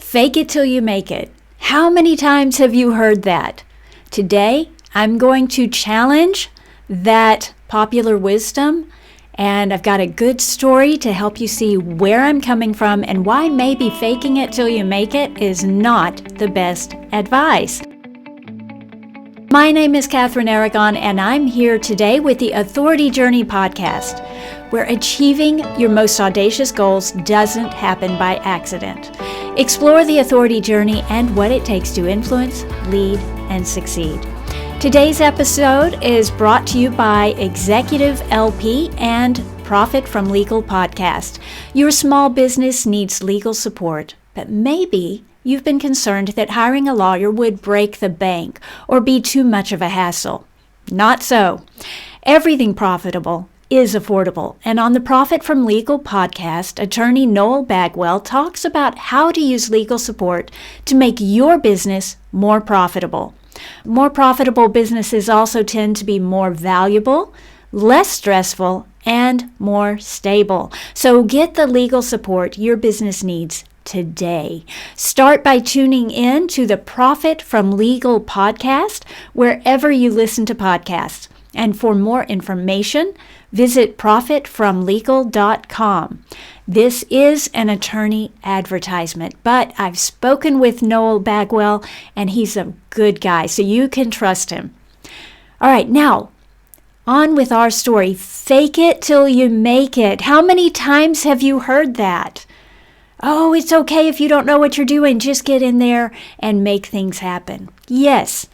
Fake it till you make it. How many times have you heard that? Today, I'm going to challenge that popular wisdom, and I've got a good story to help you see where I'm coming from and why maybe faking it till you make it is not the best advice. My name is Kathryn Aragon, and I'm here today with the Authority Journey podcast, where achieving your most audacious goals doesn't happen by accident. Explore the authority journey and what it takes to influence, lead, and succeed. Today's episode is brought to you by ExecutiveLP and Profit from Legal podcast. Your small business needs legal support, but maybe you've been concerned that hiring a lawyer would break the bank or be too much of a hassle. Not so. Everything profitable is affordable. And on the Profit from Legal podcast, attorney Noel Bagwell talks about how to use legal support to make your business more profitable. More profitable businesses also tend to be more valuable, less stressful, and more stable. So get the legal support your business needs today. Start by tuning in to the Profit from Legal podcast wherever you listen to podcasts. And for more information, visit profitfromlegal.com. This is an attorney advertisement, but I've spoken with Noel Bagwell, and he's a good guy, so you can trust him. All right, now, on with our story. Fake it till you make it. How many times have you heard that? Oh, it's okay if you don't know what you're doing. Just get in there and make things happen. Yes,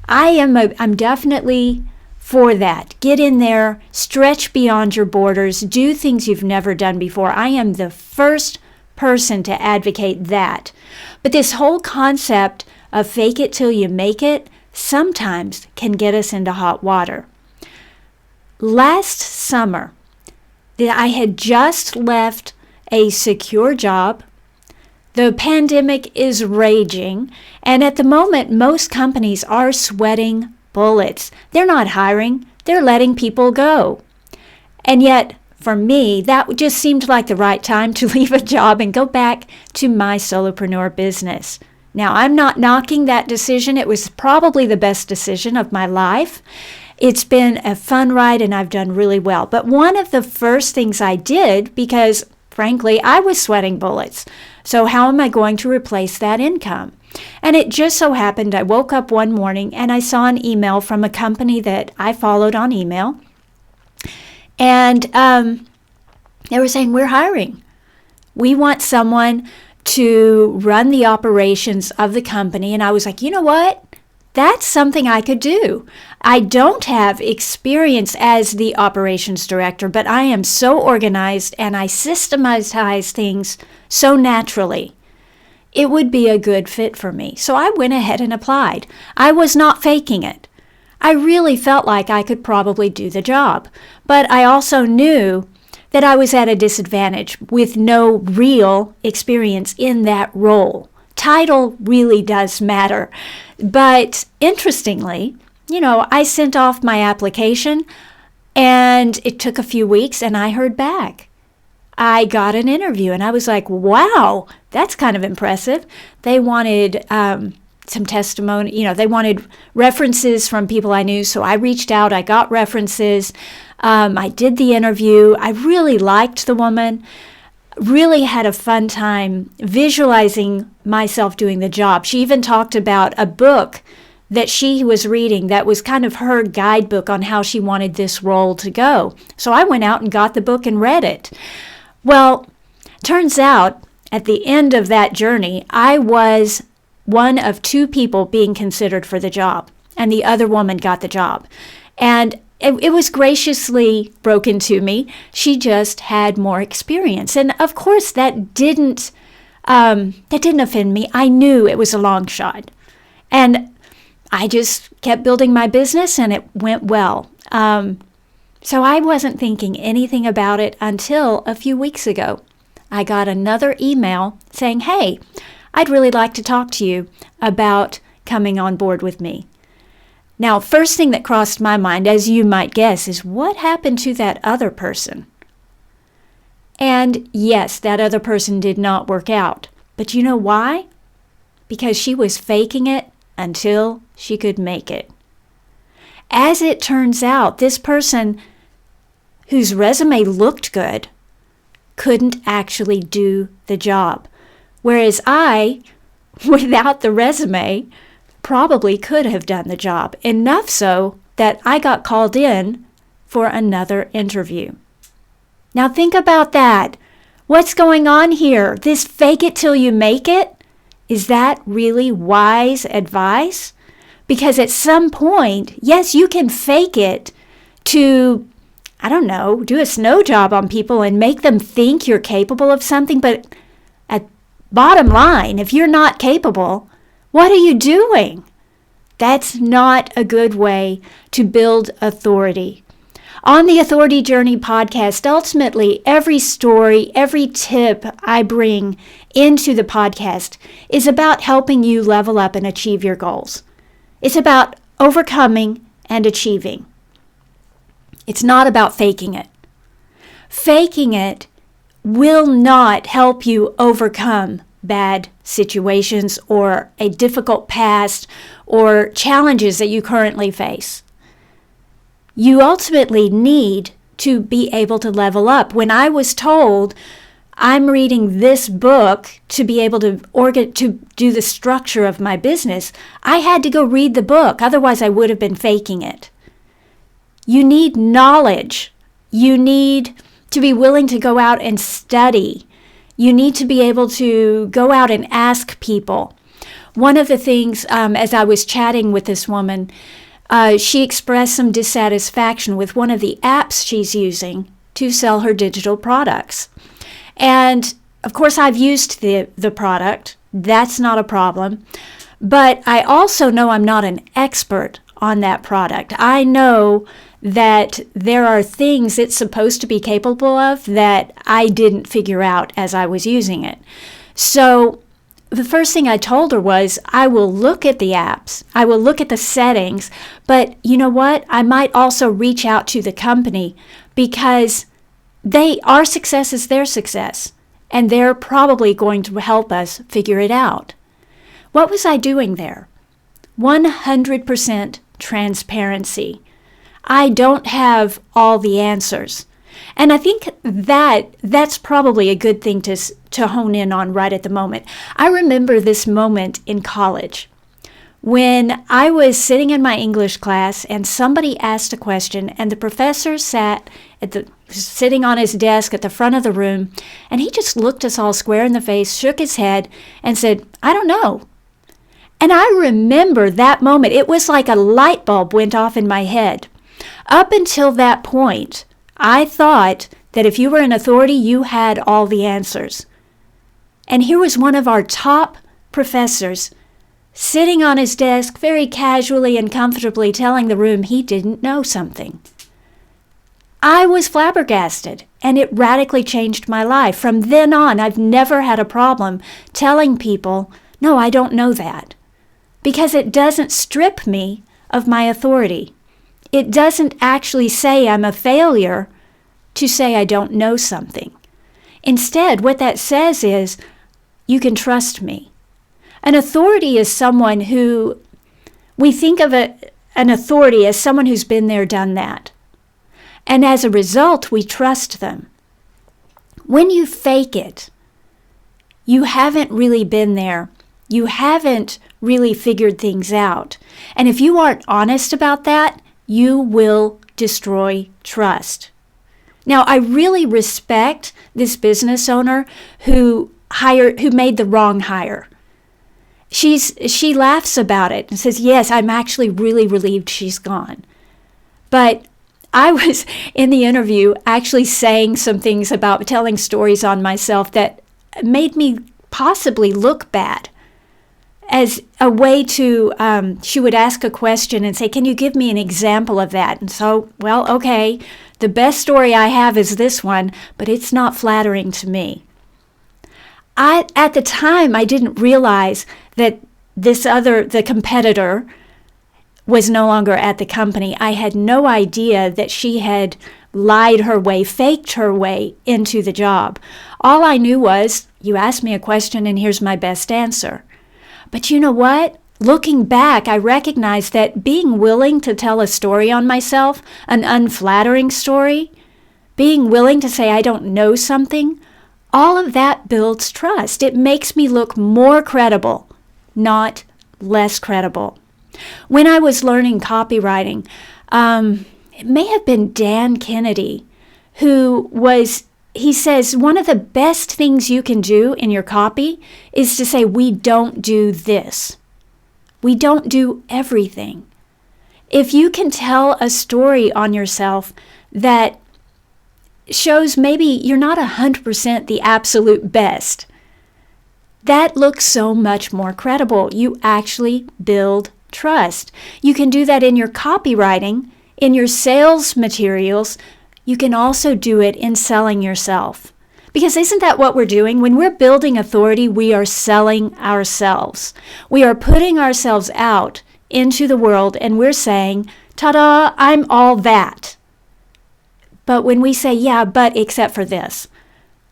I'm definitely for that. Get in there, stretch beyond your borders, do things you've never done before. I am the first person to advocate that. But this whole concept of fake it till you make it sometimes can get us into hot water. Last summer, I had just left a secure job. The pandemic is raging, and at the moment, most companies are sweating bullets. They're not hiring, they're letting people go. And yet, for me, that just seemed like the right time to leave a job and go back to my solopreneur business. Now, I'm not knocking that decision. It was probably the best decision of my life. It's been a fun ride, and I've done really well. But one of the first things I did, because frankly, I was sweating bullets. So how am I going to replace that income? And it just so happened I woke up one morning and I saw an email from a company that I followed on email. And they were saying, we're hiring. We want someone to run the operations of the company. And I was like, you know what? That's something I could do. I don't have experience as the operations director, but I am so organized and I systematize things so naturally. It would be a good fit for me. So I went ahead and applied. I was not faking it. I really felt like I could probably do the job, but I also knew that I was at a disadvantage with no real experience in that role. Title really does matter. But interestingly, I sent off my application and it took a few weeks and I heard back. I got an interview and I was like, wow, that's kind of impressive. They wanted some testimony, they wanted references from people I knew. So I reached out, I got references. I did the interview. I really liked the woman. Really had a fun time visualizing myself doing the job. She even talked about a book that she was reading that was kind of her guidebook on how she wanted this role to go. So I went out and got the book and read it. Well, turns out at the end of that journey, I was one of two people being considered for the job, and the other woman got the job. And it was graciously broken to me. She just had more experience. And of course, that didn't offend me. I knew it was a long shot. And I just kept building my business and it went well. So I wasn't thinking anything about it until a few weeks ago. I got another email saying, hey, I'd really like to talk to you about coming on board with me. Now, first thing that crossed my mind, as you might guess, is what happened to that other person? And yes, that other person did not work out. But you know why? because she was faking it until she could make it. As it turns out, this person whose resume looked good couldn't actually do the job, whereas I, without the resume, probably could have done the job, enough so that I got called in for another interview. Now think about that. What's going on here? This fake it till you make it? Is that really wise advice? Because at some point, yes, you can fake it to, I don't know, do a snow job on people and make them think you're capable of something. But at bottom line, if you're not capable, what are you doing? That's not a good way to build authority. On the Authority Journey podcast, ultimately, every story, every tip I bring into the podcast is about helping you level up and achieve your goals. It's about overcoming and achieving. It's not about faking it. Faking it will not help you overcome bad situations or a difficult past or challenges that you currently face. You ultimately need to be able to level up. When I was told I'm reading this book to be able to do the structure of my business, I had to go read the book. Otherwise, I would have been faking it. You need knowledge. You need to be willing to go out and study. You need to be able to go out and ask people. One of the things, as I was chatting with this woman, she expressed some dissatisfaction with one of the apps she's using to sell her digital products. And of course, I've used the product. That's not a problem. But I also know I'm not an expert on that product. I know that there are things it's supposed to be capable of that I didn't figure out as I was using it. So the first thing I told her was, I will look at the apps, I will look at the settings, but you know what? I might also reach out to the company because our success is their success, and they're probably going to help us figure it out. What was I doing there? 100% transparency. I don't have all the answers. And I think that's probably a good thing to hone in on right at the moment. I remember this moment in college when I was sitting in my English class and somebody asked a question, and the professor sitting on his desk at the front of the room, and he just looked us all square in the face, shook his head, and said, "I don't know." And I remember that moment. It was like a light bulb went off in my head. Up until that point, I thought that if you were an authority, you had all the answers. And here was one of our top professors sitting on his desk very casually and comfortably telling the room he didn't know something. I was flabbergasted, and it radically changed my life. From then on, I've never had a problem telling people, no, I don't know that, because it doesn't strip me of my authority. It doesn't actually say I'm a failure to say I don't know something. Instead, what that says is, you can trust me. An authority is someone who, we think of an authority as someone who's been there, done that. And as a result, we trust them. When you fake it, you haven't really been there. You haven't really figured things out. And if you aren't honest about that, you will destroy trust. Now, I really respect this business owner who made the wrong hire. She laughs about it and says, yes, I'm actually really relieved she's gone. But I was in the interview actually saying some things about telling stories on myself that made me possibly look bad. As a way to, she would ask a question and say, can you give me an example of that? And so, well, okay, the best story I have is this one, but it's not flattering to me. At the time, I didn't realize that the competitor was no longer at the company. I had no idea that she had lied her way, faked her way into the job. All I knew was, you asked me a question and here's my best answer. But you know what? Looking back, I recognize that being willing to tell a story on myself, an unflattering story, being willing to say I don't know something, all of that builds trust. It makes me look more credible, not less credible. When I was learning copywriting, it may have been Dan Kennedy, he says, one of the best things you can do in your copy is to say, we don't do this. We don't do everything. If you can tell a story on yourself that shows maybe you're not 100% the absolute best, that looks so much more credible. You actually build trust. You can do that in your copywriting, in your sales materials. You can also do it in selling yourself. Because isn't that what we're doing? When we're building authority, we are selling ourselves. We are putting ourselves out into the world and we're saying, ta-da, I'm all that. But when we say, yeah, but except for this,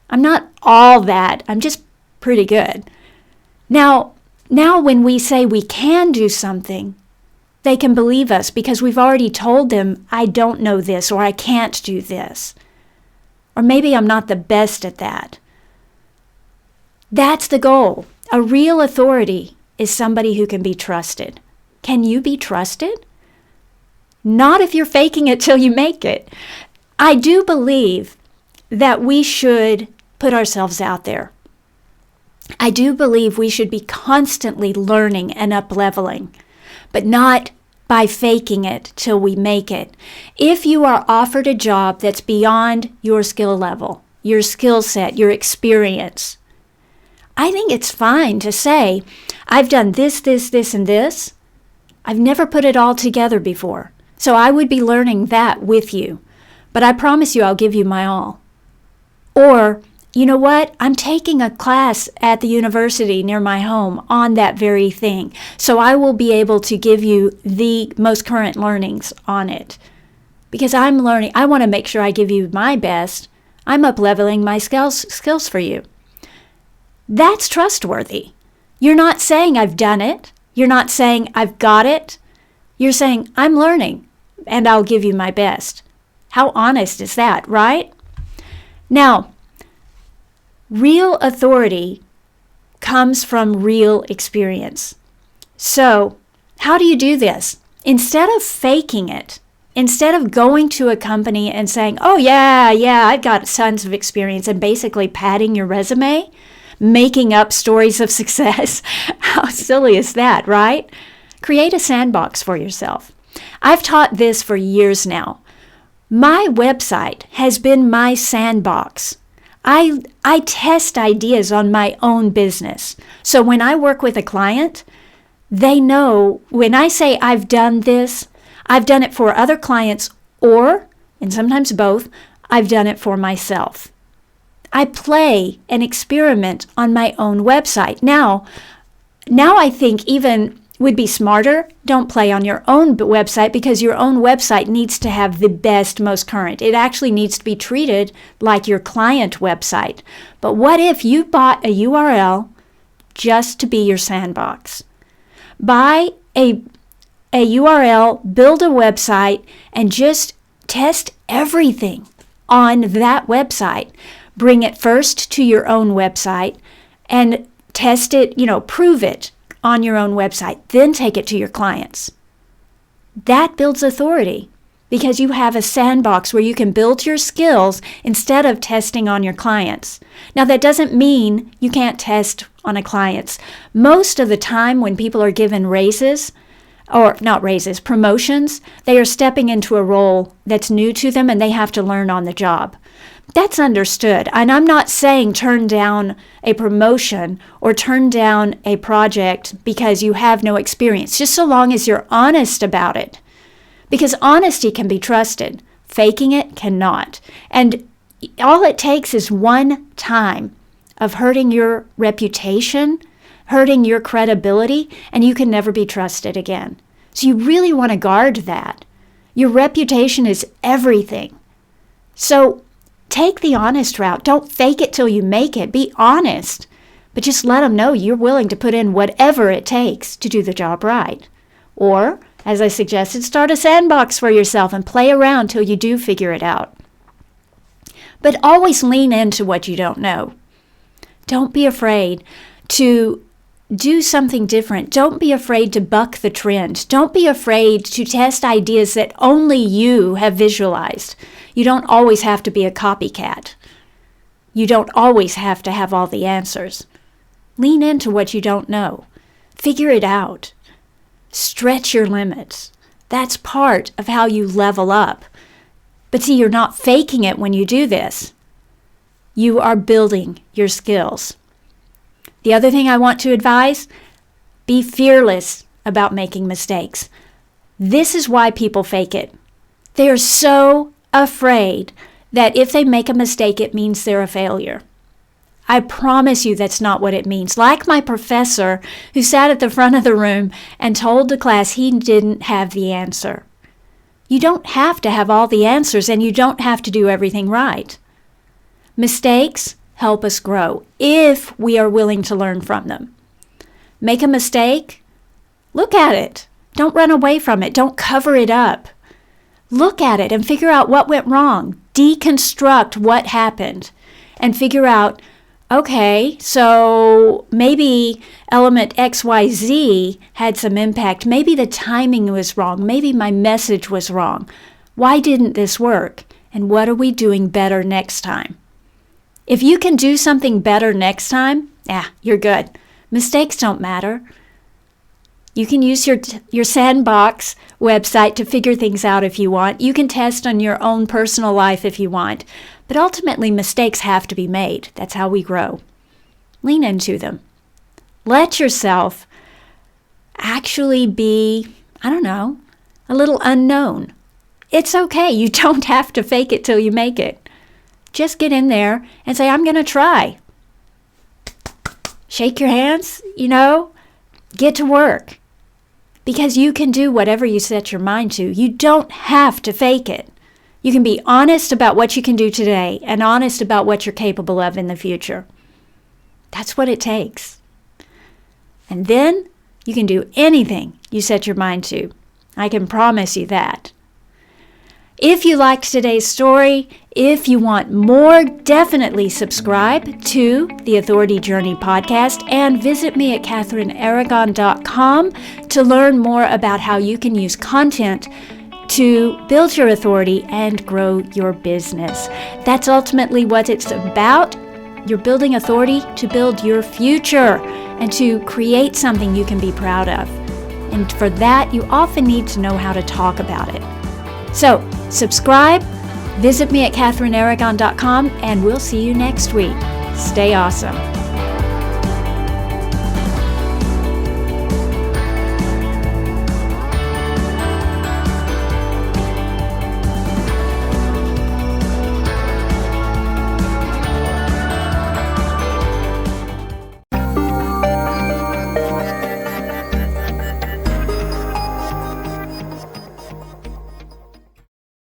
I'm not all that, I'm just pretty good. Now when we say we can do something, they can believe us because we've already told them, I don't know this, or I can't do this. Or maybe I'm not the best at that. That's the goal. A real authority is somebody who can be trusted. Can you be trusted? Not if you're faking it till you make it. I do believe that we should put ourselves out there. I do believe we should be constantly learning and up-leveling, but not by faking it till we make it. If you are offered a job that's beyond your skill level, your skill set, your experience, I think it's fine to say, I've done this, and this. I've never put it all together before, so I would be learning that with you. But I promise you I'll give you my all. Or, you know what? I'm taking a class at the university near my home on that very thing. So I will be able to give you the most current learnings on it. Because I'm learning, I want to make sure I give you my best. I'm up-leveling my skills for you. That's trustworthy. You're not saying I've done it. You're not saying I've got it. You're saying I'm learning and I'll give you my best. How honest is that, right? Now, real authority comes from real experience. So, how do you do this? Instead of faking it, instead of going to a company and saying, oh yeah, I've got tons of experience, and basically padding your resume, making up stories of success, how silly is that, right? Create a sandbox for yourself. I've taught this for years now. My website has been my sandbox. I test ideas on my own business. So when I work with a client, they know when I say I've done this, I've done it for other clients, or, and sometimes both, I've done it for myself. I play and experiment on my own website. Now I think even would be smarter, don't play on your own website, because your own website needs to have the best, most current. It actually needs to be treated like your client website. But what if you bought a URL just to be your sandbox? Buy a URL, build a website, and just test everything on that website. Bring it first to your own website and test it, prove it on your own website, then take it to your clients. That builds authority because you have a sandbox where you can build your skills instead of testing on your clients. Now, that doesn't mean you can't test on a client's. Most of the time when people are given raises, or not raises, promotions, they are stepping into a role that's new to them and they have to learn on the job. That's understood. And I'm not saying turn down a promotion or turn down a project because you have no experience, just so long as you're honest about it. Because honesty can be trusted. Faking it cannot. And all it takes is one time of hurting your reputation, hurting your credibility, and you can never be trusted again. So you really want to guard that. Your reputation is everything. So take the honest route. Don't fake it till you make it. Be honest. but just let them know you're willing to put in whatever it takes to do the job right. Or, as I suggested, start a sandbox for yourself and play around till you do figure it out. But always lean into what you don't know. Don't be afraid to do something different. Don't be afraid to buck the trend. Don't be afraid to test ideas that only you have visualized. You don't always have to be a copycat. You don't always have to have all the answers. Lean into what you don't know. Figure it out. Stretch your limits. That's part of how you level up. But see, you're not faking it when you do this. You are building your skills. The other thing I want to advise, be fearless about making mistakes. This is why people fake it. They are so afraid that if they make a mistake, it means they're a failure. I promise you that's not what it means. Like my professor who sat at the front of the room and told the class he didn't have the answer. You don't have to have all the answers, and you don't have to do everything right. Mistakes help us grow if we are willing to learn from them. Make a mistake, look at it. Don't run away from it. Don't cover it up. Look at it and figure out what went wrong. Deconstruct what happened and figure out, okay, so maybe element XYZ had some impact. Maybe the timing was wrong. Maybe my message was wrong. Why didn't this work? And what are we doing better next time? If you can do something better next time, you're good. Mistakes don't matter. You can use your sandbox website to figure things out if you want. You can test on your own personal life if you want. But ultimately, mistakes have to be made. That's how we grow. Lean into them. Let yourself actually be, a little unknown. It's okay. You don't have to fake it till you make it. Just get in there and say, I'm going to try. Shake your hands, get to work. Because you can do whatever you set your mind to. You don't have to fake it. You can be honest about what you can do today and honest about what you're capable of in the future. That's what it takes. And then you can do anything you set your mind to. I can promise you that. If you liked today's story, if you want more, definitely subscribe to the Authority Journey podcast and visit me at KathrynAragon.com to learn more about how you can use content to build your authority and grow your business. That's ultimately what it's about. You're building authority to build your future and to create something you can be proud of. And for that, you often need to know how to talk about it. So, subscribe, visit me at KathrynAragon.com, and we'll see you next week. Stay awesome.